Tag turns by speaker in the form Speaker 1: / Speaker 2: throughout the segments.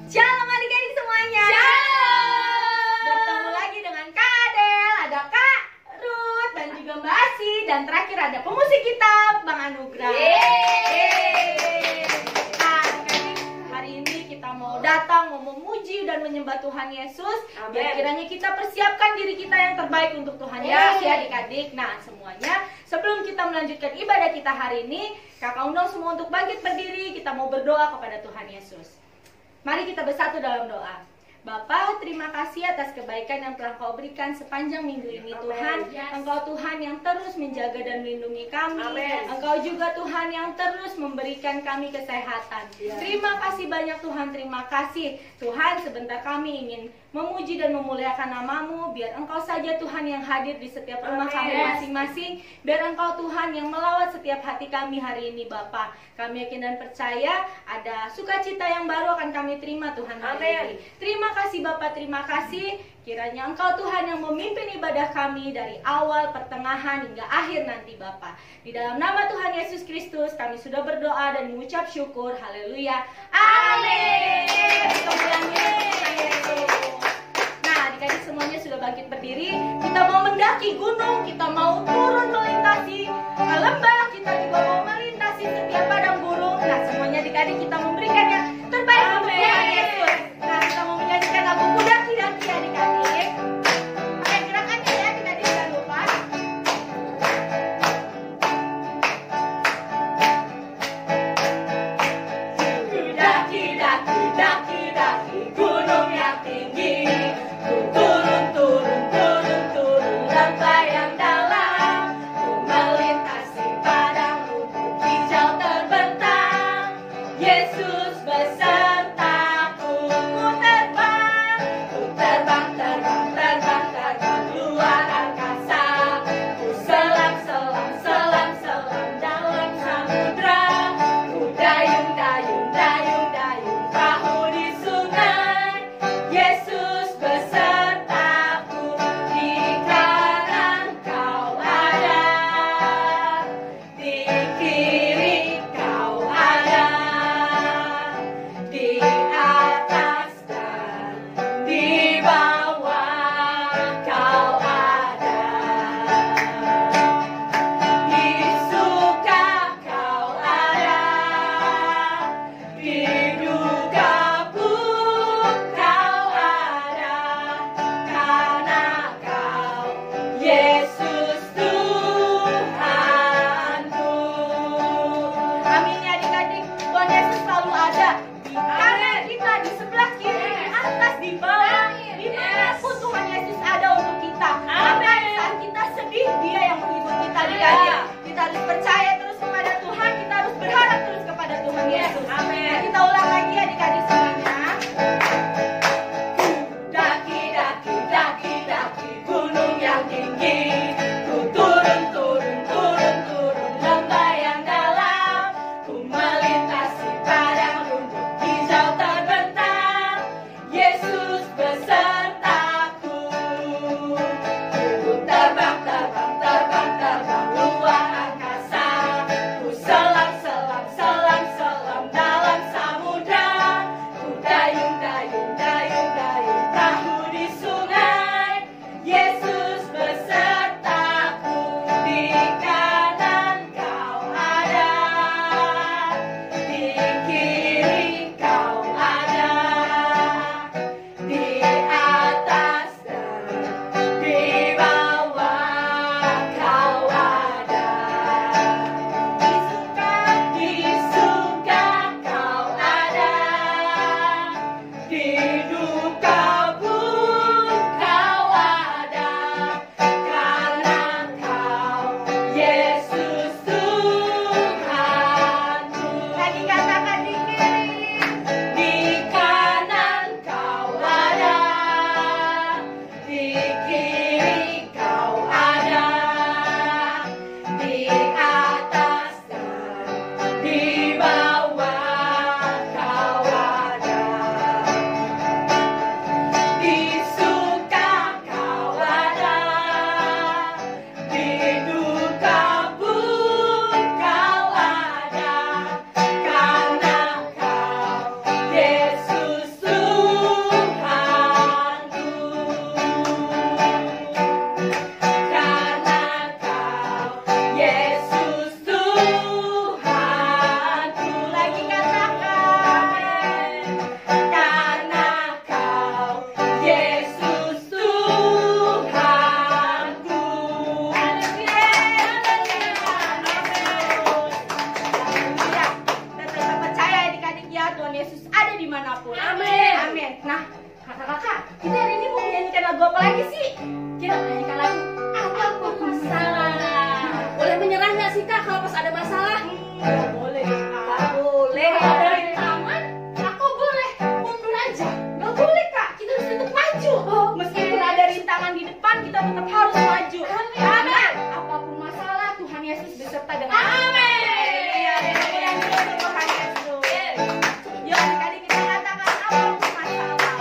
Speaker 1: Shalom adik-adik semuanya.
Speaker 2: Shalom.
Speaker 1: Bertemu lagi dengan Kak Adel, ada Kak Ruth dan juga Mbak Asi, dan terakhir ada pemusik kita Bang Anugrah.
Speaker 2: Yeay.
Speaker 1: Nah, adik-adik, hari ini kita mau datang, mau memuji dan menyembah Tuhan Yesus.
Speaker 2: Amin.
Speaker 1: Biar kiranya kita persiapkan diri kita yang terbaik untuk Tuhan Yesus ya adik-adik. Nah semuanya, sebelum kita melanjutkan ibadah kita hari ini, Kakak undang semua untuk bangkit berdiri. Kita mau berdoa kepada Tuhan Yesus. Mari kita bersatu dalam doa. Bapa, terima kasih atas kebaikan yang telah Kau berikan sepanjang minggu ini, Tuhan. Engkau Tuhan yang terus menjaga dan melindungi kami.
Speaker 2: Amin.
Speaker 1: Engkau juga Tuhan yang terus memberikan kami kesehatan. Terima kasih banyak Tuhan, terima kasih. Tuhan, sebentar kami ingin memuji dan memuliakan nama-Mu. Biar Engkau saja Tuhan yang hadir di setiap rumah kami masing-masing. Biar Engkau Tuhan yang melawat setiap hati kami hari ini, Bapa. Kami yakin dan percaya ada sukacita yang baru akan kami terima Tuhan hari ini. Terima kasih Bapak, terima kasih. Kiranya Engkau Tuhan yang memimpin ibadah kami dari awal, pertengahan, hingga akhir nanti Bapak. Di dalam nama Tuhan Yesus Kristus kami sudah berdoa dan mengucap syukur. Haleluya. Amin. Nah adik-adik semuanya sudah bangkit berdiri. Kita mau mendaki gunung, kita mau turun melintasi lembah, kita juga mau melintasi setiap padang gurun. Nah semuanya adik-adik kita memberikan yang terbaik untuk Tuhan Yesus. Nah kita mau menyanyikan lagu Daki-Daki adik-adik. Pakai gerakannya ya adik-adik, jangan lupa.
Speaker 2: Daki-daki, daki-daki gunung yang tinggi. Turun, turun, turun, turun lembah yang dalam. Ku melintasi padang rumput hijau terbentang. Yesus besertaku. Ku terbang, terbang, terbang, terbang luar angkasa. Ku selam, selam, selam, selam dalam samudra. Ku dayung, dayung, dayung, dayung perahu di sungai. Yesus besertaku, di kanan Kau ada, di kiri Kau ada, di atas dan di bawah Kau ada. Di suka Kau ada, di duka pun Kau ada, karena Kau Yesus Tuhanku.
Speaker 1: Amin ya adik-adik. Tuhan Yesus selalu ada di kanan kita, di sebelah kiri, di atas, di bawah. Dimanapun Tuhan Yesus ada untuk kita. Bahkan saat kita sedih, Dia yang menghibur kita adik-adik. Kita harus percaya terus kepada Tuhan. Kita harus berharap terus kepada Tuhan Yesus. Nah, kita ulang lagi adik-adik semuanya.
Speaker 2: Daki-daki, daki-daki gunung yang tinggi. Ku turun, turun, turun, turun lembah yang dalam. Ku melintasi padang rumput hijau terbentang. Yesus besertaku. Ku terbang, terbang, terbang, terbang luar angkasa.
Speaker 1: Nah, kakak-kakak, kita hari ini mau menyanyikan lagu apa lagi sih?
Speaker 2: Kita menyanyikan lagu Apapun Masalah. Boleh menyerah nggak sih kak kalau pas ada masalah?
Speaker 1: Nggak boleh deh, Kak.
Speaker 2: Boleh.
Speaker 1: Kalau ada rintangan, aku boleh mundur aja. Nggak boleh, Kak. Kita harus tetap maju. Meskipun ada rintangan di depan, kita tetap harus maju. Amin. Apapun masalah, Tuhan Yesus beserta dengan kita.
Speaker 2: Amin.
Speaker 1: Haleluya, haleluya, Tuhan Yesus. Yuk, adik-adik kita katakan apapun masalah.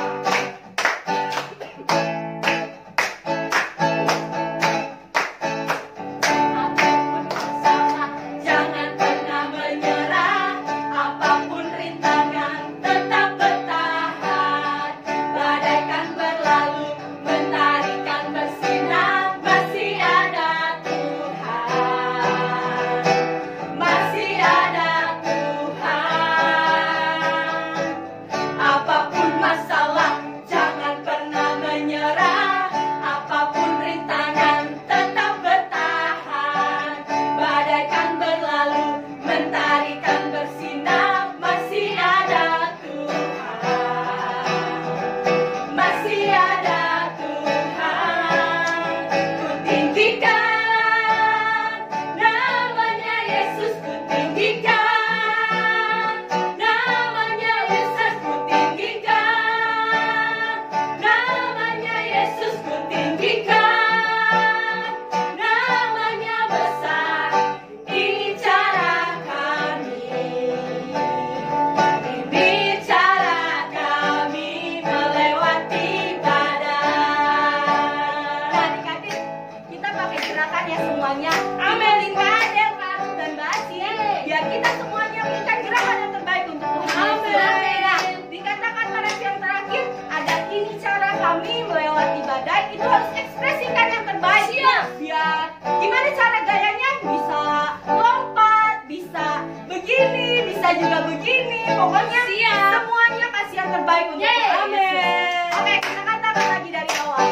Speaker 2: Apapun masalah, jangan pernah menyerah. Apapun rintangan, tetap bertahan. Badai kan berlalu, mentari kan bersinar. Masih ada Tuhan, masih ada Tuhan. Apapun masalah, jangan pernah menyerah. Apapun rintangan, tetap bertahan. Badai kan berlalu, mentari kan bersinar. Masih ada Tuhan, masih ada Tuhan. Ku tinggikan namanya Yesus, ku tinggikan namanya Yesus, ku tinggikan namanya Yesus, ku tinggikan namanya besar. Ini cara kami, ini cara kami melewati badai.
Speaker 1: Adik-adik, kita pakai gerakan ya semuanya. Amelingkan yang karut dan basi. Biar kita semuanya berikan gerakan yang terbaik untuk Tuhan.
Speaker 2: Amin.
Speaker 1: Nah, dikatakan pada yang terakhir, ada ini cara kami melewati badai. Itu harus ekspresikan yang terbaik.
Speaker 2: Siap.
Speaker 1: Biar gimana cara gayanya? Bisa lompat, bisa begini, bisa juga begini. Pokoknya
Speaker 2: Siap.
Speaker 1: semuanya kasih yang terbaik untuk
Speaker 2: Yeay.
Speaker 1: Tuhan Yesus. Oke, kita katakan lagi dari awal.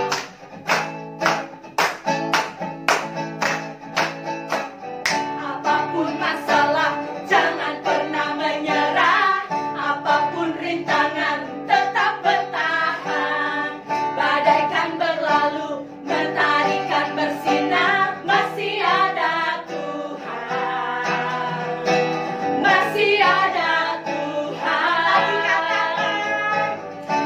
Speaker 2: Apapun masalah, jangan pernah menyerah. Apapun rintangan, tetap bertahan. Badai kan berlalu, mentari kan bersinar. Masih ada Tuhan, masih ada Tuhan.
Speaker 1: Lagi katakan.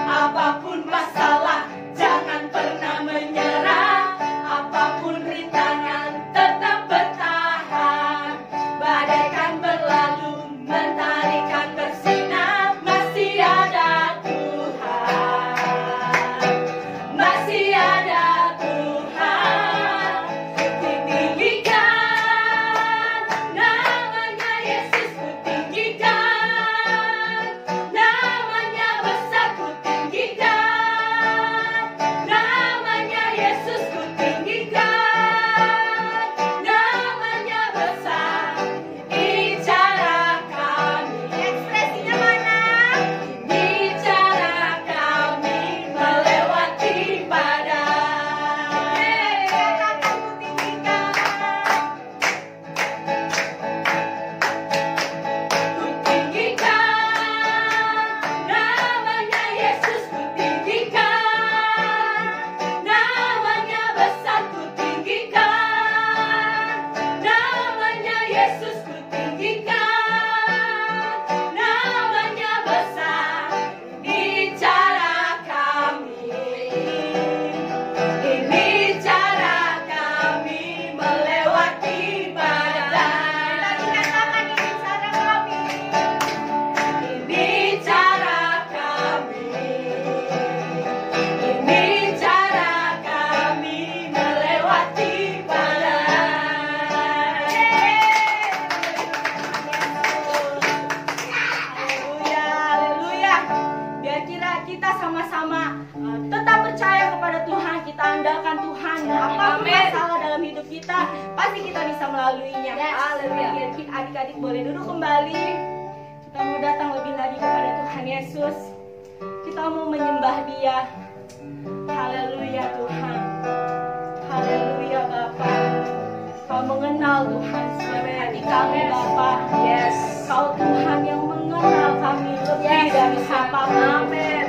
Speaker 2: Apapun masalah, jangan pernah menyerah. Apapun rintangan, tetap bertahan. Badai kan berlalu, mentari kan bersinar. Masih ada Tuhan, masih ada Tuhan. Kutinggikan namanya Yesus, kutinggikan namanya besar, kutinggikan namanya Yesus, kutinggikan namanya besar. Ini cara kami,
Speaker 1: Ekspresinya mana?
Speaker 2: ini cara kami melewati badai.
Speaker 1: Katakan ku tinggikan.
Speaker 2: Kutinggikan namanya Yesus, kutinggikan namanya besar, kutinggikan namanya Yesus, kutinggikan namanya besar. Ini cara kami, ini cara kami melewati badai.
Speaker 1: Lagi katakan ini cara kami.
Speaker 2: Ini cara kami, ini cara kami melewati badai.
Speaker 1: Haleluya, haleluya. Biar kita sama-sama tetap percaya kepada Tuhan, kita andalkan Tuhan. Apapun
Speaker 2: Amin.
Speaker 1: masalah dalam hidup kita, pasti kita bisa melaluinya.
Speaker 2: Yes.
Speaker 1: Haleluya. Biar adik-adik boleh duduk kembali. Kita mau datang lebih lagi kepada Tuhan Yesus. Kita mau menyembah Dia. Haleluya Tuhan. Haleluya Bapa. Kau mengenal Tuhan sebagai hati kami Bapa.
Speaker 2: Yes.
Speaker 1: Kau Tuhan yang mengenal kami lebih
Speaker 2: Yes,
Speaker 1: dari
Speaker 2: Tuhan.
Speaker 1: siapapun.
Speaker 2: Amin.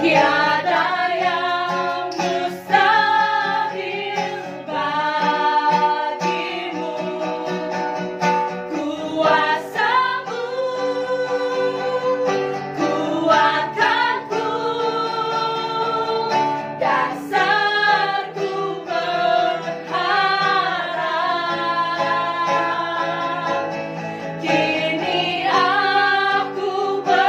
Speaker 1: Tiada yang mustahil bagimu. Kuasamu kuatkanku, dasarku berharap. Kini aku berserah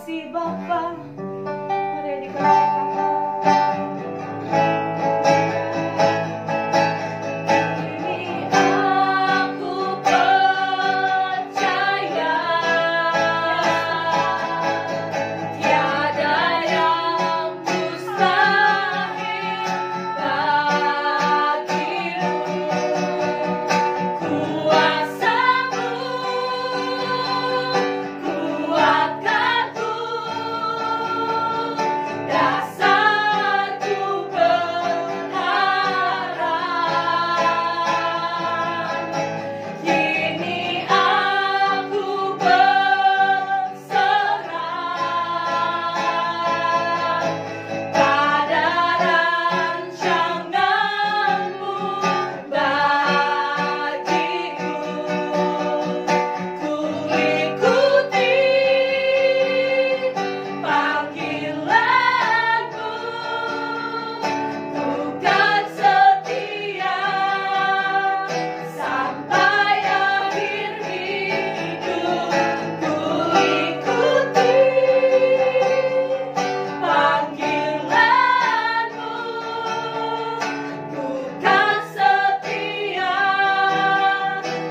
Speaker 1: kasih Bapa. Mari dipersilakan. Ini aku percaya tiada yang mustahil bagimu. Kuasa-Mu kuatkanku, dasarku berharap. Kini aku berserah pada rancangan-Mu bagiku. Ku ikuti panggilan-Mu, ku kan setia sampai akhir hidup. Ku ikuti panggilan-Mu, ku kan setia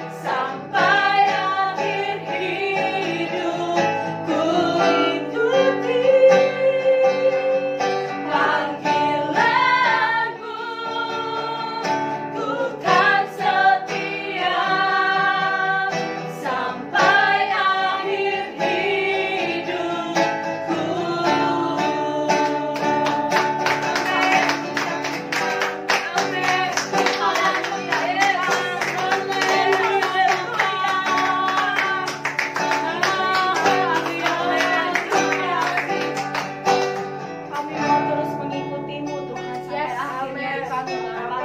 Speaker 1: sampai akhir hidup. Ku ikuti panggilan-Mu, ku kan setia sampai akhir hidupku. Kami mau terus mengikuti-Mu Tuhan sampai akhirnya kami Bapa.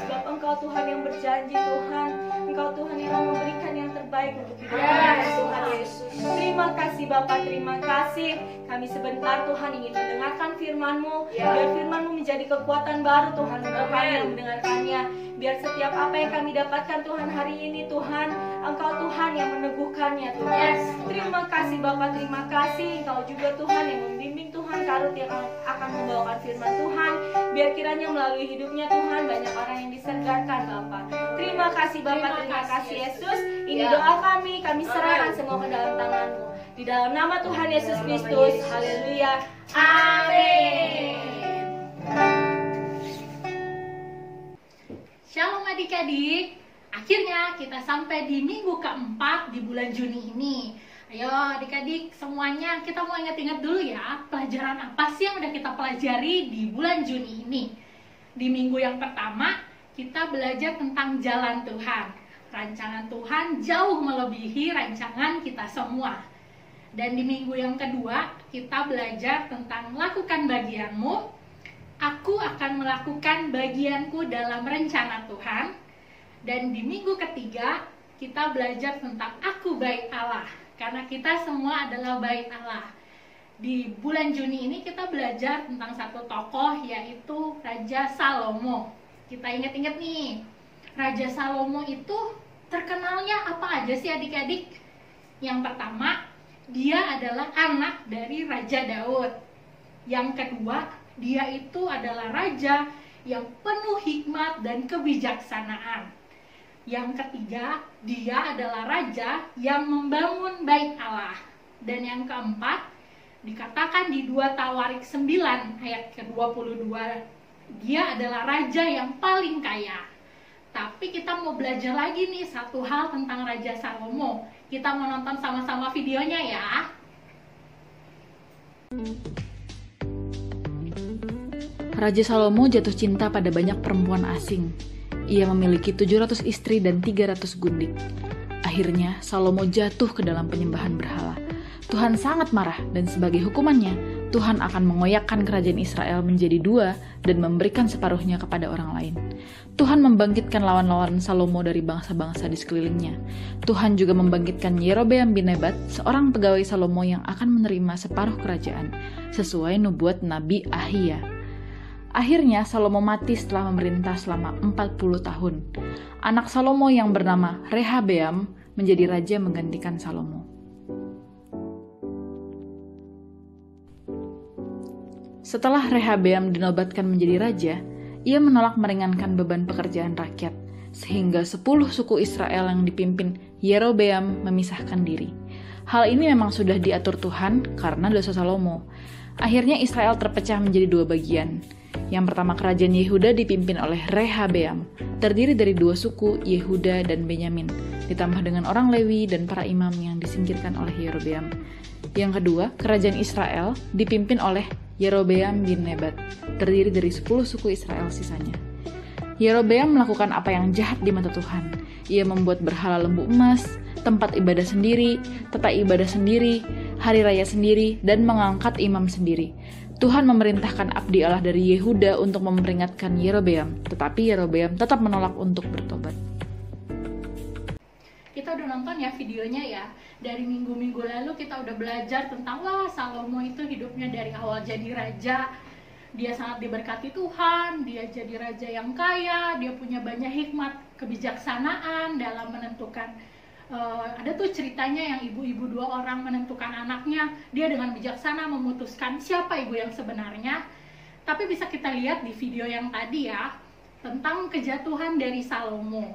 Speaker 1: Sebab Engkau Tuhan yang berjanji Tuhan, Engkau Tuhan yang mau memberikan yang terbaik untuk hidup kami Tuhan Yesus. Terima kasih Bapa, terima kasih. Kami sebentar Tuhan ingin mendengarkan firman-Mu. Biar firman-Mu menjadi kekuatan baru Tuhan untuk kami yang mendengarkannya. Biar setiap apa yang kami dapatkan Tuhan hari ini Tuhan, Engkau Tuhan yang meneguhkannya Tuhan. Terima kasih Bapa, terima kasih. Engkau juga Tuhan yang membimbing Tuhan Karut yang akan membawakan firman Tuhan. Biar kiranya melalui hidupnya Tuhan banyak orang yang disegarkan Bapa. Terima kasih Bapa, terima kasih Yesus. Ini doa kami serahkan semua ke dalam tangan-Mu. Di dalam nama Tuhan Yesus Kristus. Haleluya. Amin.
Speaker 3: Shalom adik-adik, akhirnya kita sampai di minggu keempat di bulan Juni ini. Ayo adik-adik semuanya, kita mau ingat-ingat dulu ya, pelajaran apa sih yang udah kita pelajari di bulan Juni ini. Di minggu yang pertama, kita belajar tentang jalan Tuhan. Rancangan Tuhan jauh melebihi rancangan kita semua. Dan di minggu yang kedua, kita belajar tentang lakukan bagianmu. Aku akan melakukan bagianku dalam rencana Tuhan. Dan di minggu ketiga, kita belajar tentang aku baik Allah. Karena kita semua adalah baik Allah. Di bulan Juni ini kita belajar tentang satu tokoh, yaitu Raja Salomo. Kita ingat-ingat nih, Raja Salomo itu terkenalnya apa aja sih adik-adik? Yang pertama, dia adalah anak dari Raja Daud. Yang kedua, dia itu adalah raja yang penuh hikmat dan kebijaksanaan. Yang ketiga, dia adalah raja yang membangun bait Allah. Dan yang keempat, dikatakan di 2 Tawarik 9 ayat ke-22, dia adalah raja yang paling kaya. Tapi kita mau belajar lagi nih satu hal tentang Raja Salomo. Kita mau nonton sama-sama videonya ya.
Speaker 4: Raja Salomo jatuh cinta pada banyak perempuan asing. Ia memiliki 700 istri dan 300 gundik. Akhirnya, Salomo jatuh ke dalam penyembahan berhala. Tuhan sangat marah dan sebagai hukumannya, Tuhan akan mengoyakkan kerajaan Israel menjadi 2 dan memberikan separuhnya kepada orang lain. Tuhan membangkitkan lawan-lawan Salomo dari bangsa-bangsa di sekelilingnya. Tuhan juga membangkitkan Yerobeam bin Nebat, seorang pegawai Salomo yang akan menerima separuh kerajaan, sesuai nubuat Nabi Ahiya. Akhirnya Salomo mati setelah memerintah selama 40 tahun. Anak Salomo yang bernama Rehabeam menjadi raja menggantikan Salomo. Setelah Rehabeam dinobatkan menjadi raja, ia menolak meringankan beban pekerjaan rakyat, sehingga 10 suku Israel yang dipimpin Yerobeam memisahkan diri. Hal ini memang sudah diatur Tuhan karena dosa Salomo. Akhirnya Israel terpecah menjadi 2 bagian. Yang pertama, kerajaan Yehuda dipimpin oleh Rehabeam, terdiri dari 2 suku, Yehuda dan Benyamin, ditambah dengan orang Lewi dan para imam yang disingkirkan oleh Yerobeam. Yang kedua, kerajaan Israel dipimpin oleh Yerobeam bin Nebat, terdiri dari 10 suku Israel sisanya. Yerobeam melakukan apa yang jahat di mata Tuhan. Ia membuat berhala lembu emas, tempat ibadah sendiri, tata ibadah sendiri, hari raya sendiri, dan mengangkat imam sendiri. Tuhan memerintahkan abdi Allah dari Yehuda untuk memperingatkan Yerobeam, tetapi Yerobeam tetap menolak untuk bertobat.
Speaker 3: Kita udah nonton ya videonya ya. Dari minggu-minggu lalu kita udah belajar tentang Salomo itu hidupnya dari awal jadi raja. Dia sangat diberkati Tuhan, dia jadi raja yang kaya, dia punya banyak hikmat, kebijaksanaan dalam menentukan. Ada tuh ceritanya yang ibu-ibu 2 orang menentukan anaknya, dia dengan bijaksana memutuskan siapa ibu yang sebenarnya. Tapi bisa kita lihat di video yang tadi ya, tentang kejatuhan dari Salomo.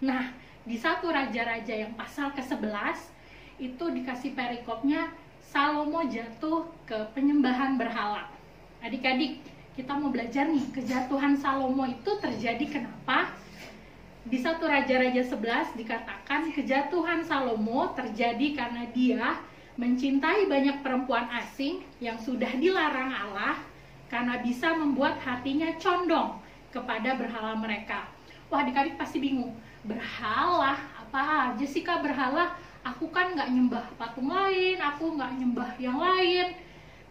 Speaker 3: Nah, di 1 Raja-Raja yang pasal ke-11, itu dikasih perikopnya Salomo jatuh ke penyembahan berhala. Adik-adik, kita mau belajar nih, kejatuhan Salomo itu terjadi kenapa? Di 1 Raja-Raja 11 dikatakan kejatuhan Salomo terjadi karena dia mencintai banyak perempuan asing yang sudah dilarang Allah karena bisa membuat hatinya condong kepada berhala mereka. Wah, adik-adik pasti bingung, berhala? Apa aja sih Kak berhala? Aku kan nggak nyembah patung lain, aku nggak nyembah yang lain.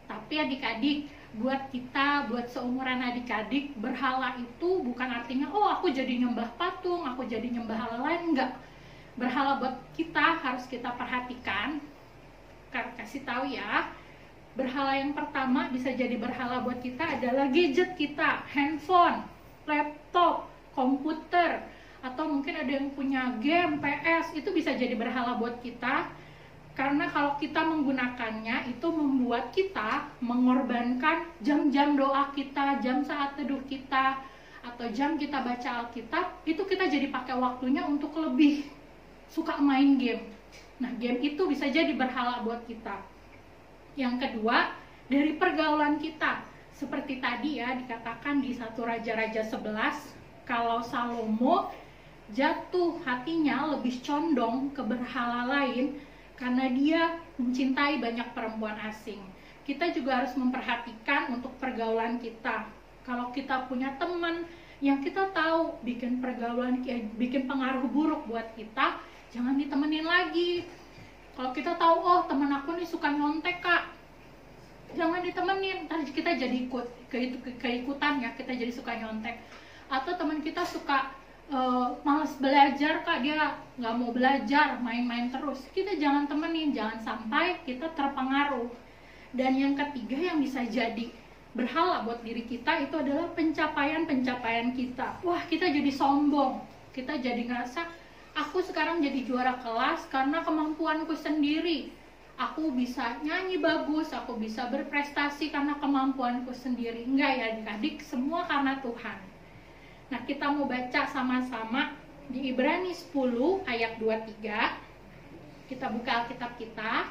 Speaker 3: Tapi adik-adik, buat kita, buat seumuran adik-adik, berhala itu bukan artinya, aku jadi nyembah patung, aku jadi nyembah hal lain, enggak. Berhala buat kita harus kita perhatikan. Kasih tahu ya, berhala yang pertama bisa jadi berhala buat kita adalah gadget kita, handphone, laptop, komputer, atau mungkin ada yang punya game, PS, itu bisa jadi berhala buat kita. Karena kalau kita menggunakannya, itu membuat kita mengorbankan jam-jam doa kita, jam saat teduh kita, atau jam kita baca Alkitab, itu kita jadi pakai waktunya untuk lebih suka main game. Nah, game itu bisa jadi berhala buat kita. Yang kedua, dari pergaulan kita. Seperti tadi ya, dikatakan di 1 Raja-Raja 11, kalau Salomo jatuh hatinya lebih condong ke berhala lain karena dia mencintai banyak perempuan asing. Kita juga harus memperhatikan untuk pergaulan kita. Kalau kita punya teman yang kita tahu bikin bikin pengaruh buruk buat kita, jangan ditemenin lagi. Kalau kita tahu, teman aku nih suka nyontek Kak, jangan ditemenin, ntar kita jadi keikutan ya, kita jadi suka nyontek. Atau teman kita suka malas belajar Kak, dia nggak mau belajar, main-main terus, kita jangan temenin, jangan sampai kita terpengaruh. Dan yang ketiga yang bisa jadi berhala buat diri kita itu adalah pencapaian kita. Wah, kita jadi sombong, kita jadi ngerasa aku sekarang jadi juara kelas karena kemampuanku sendiri, aku bisa nyanyi bagus, aku bisa berprestasi karena kemampuanku sendiri. Enggak ya adik-adik, semua karena Tuhan. Nah, kita mau baca sama-sama di Ibrani 10 ayat 23. Kita buka Alkitab kita.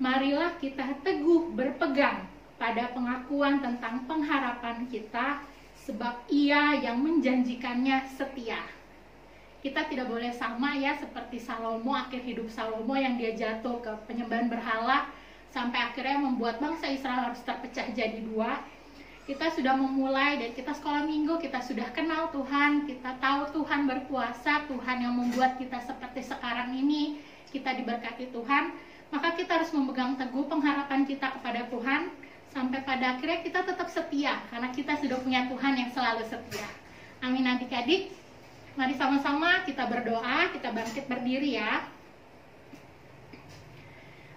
Speaker 3: Marilah kita teguh berpegang pada pengakuan tentang pengharapan kita, sebab Ia yang menjanjikannya setia. Kita tidak boleh sama ya seperti Salomo, akhir hidup Salomo yang dia jatuh ke penyembahan berhala sampai akhirnya membuat bangsa Israel harus terpecah jadi 2. Kita sudah memulai dan kita sekolah minggu, kita sudah kenal Tuhan, kita tahu Tuhan berkuasa, Tuhan yang membuat kita seperti sekarang ini, kita diberkati Tuhan, maka kita harus memegang teguh pengharapan kita kepada Tuhan, sampai pada akhirnya kita tetap setia, karena kita sudah punya Tuhan yang selalu setia. Amin adik-adik. Mari sama-sama kita berdoa, kita bangkit berdiri ya.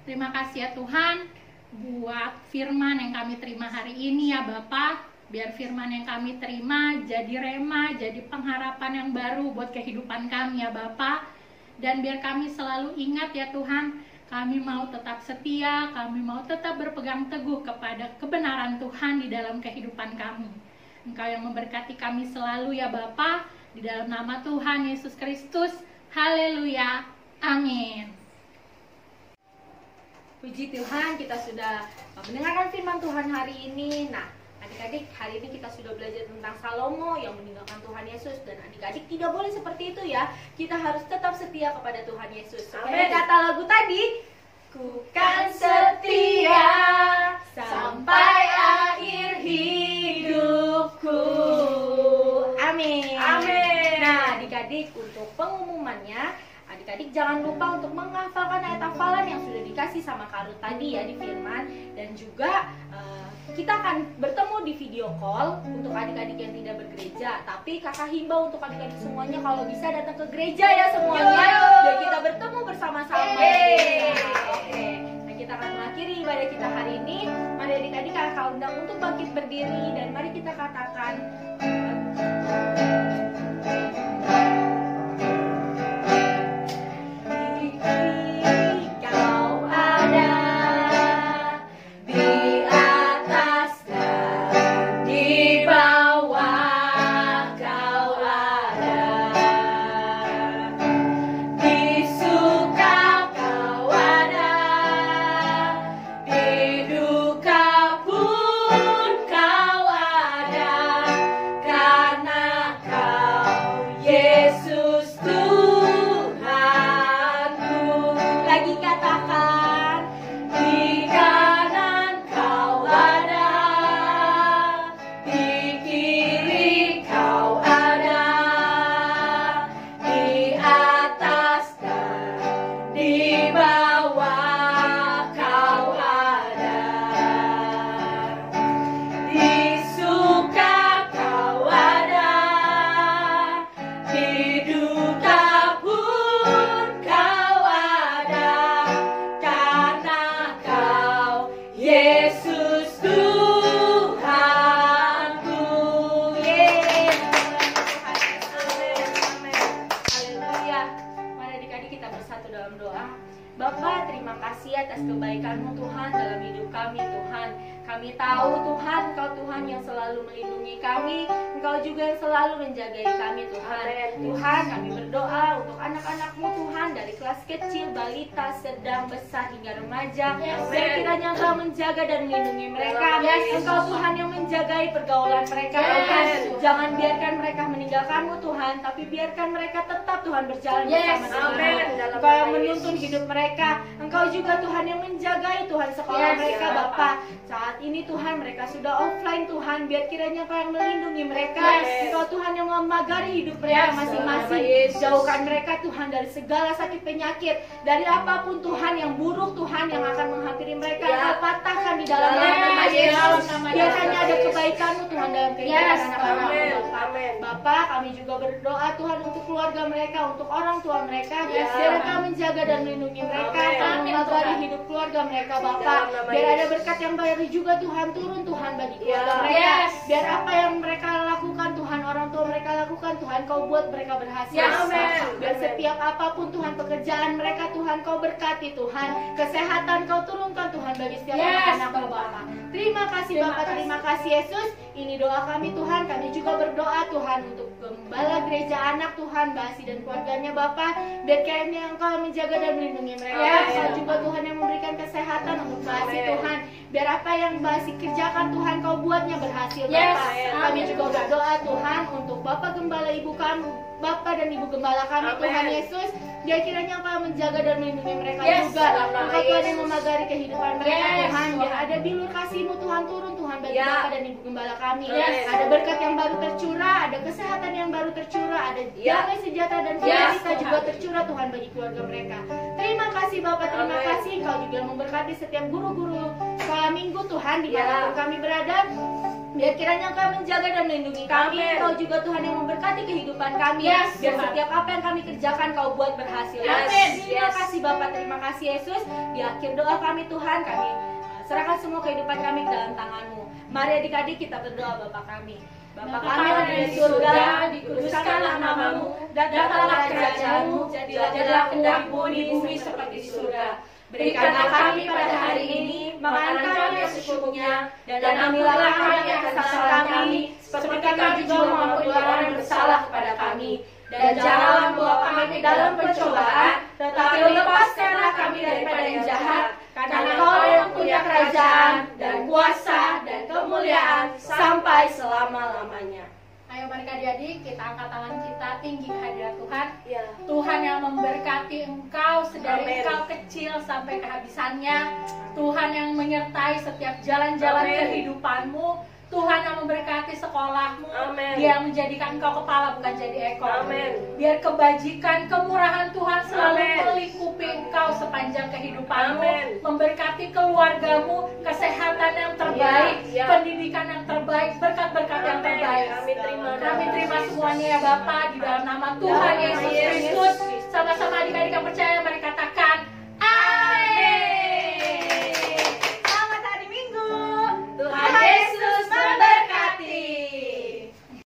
Speaker 3: Terima kasih ya Tuhan buat firman yang kami terima hari ini ya Bapak. Biar firman yang kami terima jadi rema, jadi pengharapan yang baru buat kehidupan kami ya Bapak. Dan biar kami selalu ingat ya Tuhan, Kami mau tetap setia, kami mau tetap berpegang teguh kepada kebenaran Tuhan di dalam kehidupan kami. Engkau yang memberkati kami selalu ya Bapa, di dalam nama Tuhan Yesus Kristus. Haleluya. Amin.
Speaker 1: Puji Tuhan, kita sudah mendengarkan firman Tuhan hari ini. Nah, adik-adik, hari ini kita sudah belajar tentang Salomo yang meninggalkan Tuhan Yesus. Dan adik-adik tidak boleh seperti itu ya. Kita harus tetap setia kepada Tuhan Yesus. Seperti kata lagu tadi, ku kan setia sampai akhir hidupku. Amin.
Speaker 2: Amin.
Speaker 1: Nah, adik-adik, untuk pengumumannya, adik-adik jangan lupa untuk menghafalkan ayat hafalan yang sudah dikasih sama Kak Ruth tadi ya di firman. Dan juga kita akan bertemu di video call untuk adik-adik yang tidak bergereja. Tapi kakak himbau untuk adik-adik semuanya kalau bisa datang ke gereja ya semuanya. Biar kita bertemu bersama-sama. Oke. Nah, kita akan mengakhiri ibadah kita hari ini. Mari adik-adik kakak undang untuk bangkit berdiri dan mari kita katakan, Bapa, terima kasih atas kebaikan-Mu Tuhan dalam hidup kami Tuhan. Kami tahu Tuhan, Engkau Tuhan yang selalu melindungi kami, Engkau juga yang selalu menjagai kami Tuhan. Tuhan, kami berdoa untuk anak-anak-Mu Tuhan dari kelas kecil, balita, sedang, besar hingga remaja. Biar kiranya Engkau menjaga dan melindungi mereka. Engkau Tuhan yang menjagai pergaulan mereka Tuhan. Jangan biarkan mereka meninggalkan-Mu Tuhan, tapi biarkan mereka tetap Tuhan berjalan bersama Tuhan. Engkau yang menuntun hidup mereka. Engkau juga Tuhan yang menjagai Tuhan sekolah mereka Bapa. Saat ini Tuhan mereka sudah offline Tuhan, biar kiranya Engkau yang melindungi mereka. Engkau Tuhan yang memagari hidup mereka masing-masing. Jauhkan mereka Tuhan dari segala sakit penyakit, dari apapun Tuhan yang buruk Tuhan yang akan menghampiri mereka. Engkau patahkan di dalam nama Yesus. Biar hanya ada kebaikan-Mu Tuhan dalam kehidupan anak-anak-Mu Bapa. Kami juga berdoa Tuhan untuk keluarga mereka, untuk orang tua mereka. Biar Engkau menjaga dan melindungi mereka, memagari hidup keluarga mereka Bapa. Biar ada berkat yang baru juga Tuhan turun Tuhan bagi keluarga mereka. Biar apa yang mereka lakukan Tuhan, orang tua mereka lakukan Tuhan, Kau buat mereka berhasil. Biar setiap apapun Tuhan pekerjaan mereka Tuhan Kau berkati Tuhan. Kesehatan Kau turunkan Tuhan bagi setiap anak-anak Bapa. Terima kasih Bapa, terima kasih Yesus. Ini doa kami Tuhan. Kami juga berdoa Tuhan untuk gembala gereja anak Tuhan, Basi dan keluarganya Bapa. Biar kiranya Engkau menjaga dan melindungi mereka. Engkau juga Tuhan yang memberikan kesehatan untuk Basi Tuhan. Biar apa yang Basi kerjakan Tuhan Kau buatnya berhasil Bapa. Kami juga berdoa Tuhan untuk Bapak Gembala Ibu kami, Bapak dan Ibu Gembala kami Tuhan Yesus. Biar kiranya Engkau menjaga dan melindungi mereka juga. Engkau Tuhan yang memagari kehidupan mereka Tuhan. Biar ada bilur kasih-Mu Tuhan turun Tuhan bagi Bapak dan Ibu Gembala kami. Ada berkat yang baru tercurah, ada kesehatan yang baru tercurah, ada damai sejahtera dan sukacita juga tercurah Tuhan bagi keluarga mereka. Terima kasih Bapak, terima kasih Engkau juga memberkati setiap guru-guru sekolah minggu Tuhan di mana kami berada. Biar kiranya Engkau menjaga dan melindungi kami. Engkau juga Tuhan yang memberkati kehidupan kami. Biar setiap apa yang kami kerjakan Kau buat berhasil. Terima kasih Bapak, terima kasih Yesus. Di akhir doa kami Tuhan, kami serahkan semua kehidupan kami ke dalam tangan-Mu. Mari adik-adik kita berdoa Bapak kami. Bapa kami yang ada di surga, dikuduskanlah nama-Mu, datanglah kerajaan-Mu, jadilah kehendak-Mu di bumi seperti di surga. Berikanlah kami pada hari ini makanan kami yang secukupnya, dan ampunilah kami akan kesalahan kami, seperti kami juga mengampuni orang yang bersalah kepada kami. Dan janganlah membawa kami dalam pencobaan, tetapi lepaskanlah kami daripada yang jahat, karena Kau yang punya kerajaan, dan kuasa, dan kemuliaan, sampai selama-lamanya.
Speaker 3: Ayo mari adik-adik, kita angkat tangan kita tinggi ke hadirat Tuhan.
Speaker 1: Ya.
Speaker 3: Tuhan yang memberkati engkau sedari
Speaker 1: Amin.
Speaker 3: engkau kecil sampai kehabisannya. Tuhan yang menyertai setiap jalan-jalan
Speaker 1: Amin.
Speaker 3: kehidupanmu. Tuhan yang memberkati sekolahmu.
Speaker 1: Amin.
Speaker 3: Dia menjadikan engkau kepala bukan jadi ekor.
Speaker 1: Amin.
Speaker 3: Biar kebajikan, kemurahan Tuhan selalu
Speaker 1: Amin.
Speaker 3: melingkupi engkau sepanjang kehidupanmu.
Speaker 1: Amin.
Speaker 3: Memberkati keluargamu, kesehatan yang terbaik,
Speaker 1: Ya, ya.
Speaker 3: pendidikan yang terbaik, berkat-berkat yang
Speaker 1: Amin.
Speaker 3: terbaik.
Speaker 1: Kami terima.
Speaker 3: Kami terima semuanya ya Bapak di dalam nama Tuhan
Speaker 1: Dalam nama
Speaker 3: Yesus
Speaker 1: Yesus
Speaker 3: Kristus.
Speaker 1: Kristus.
Speaker 3: Sama-sama adik-adik yang percaya, mari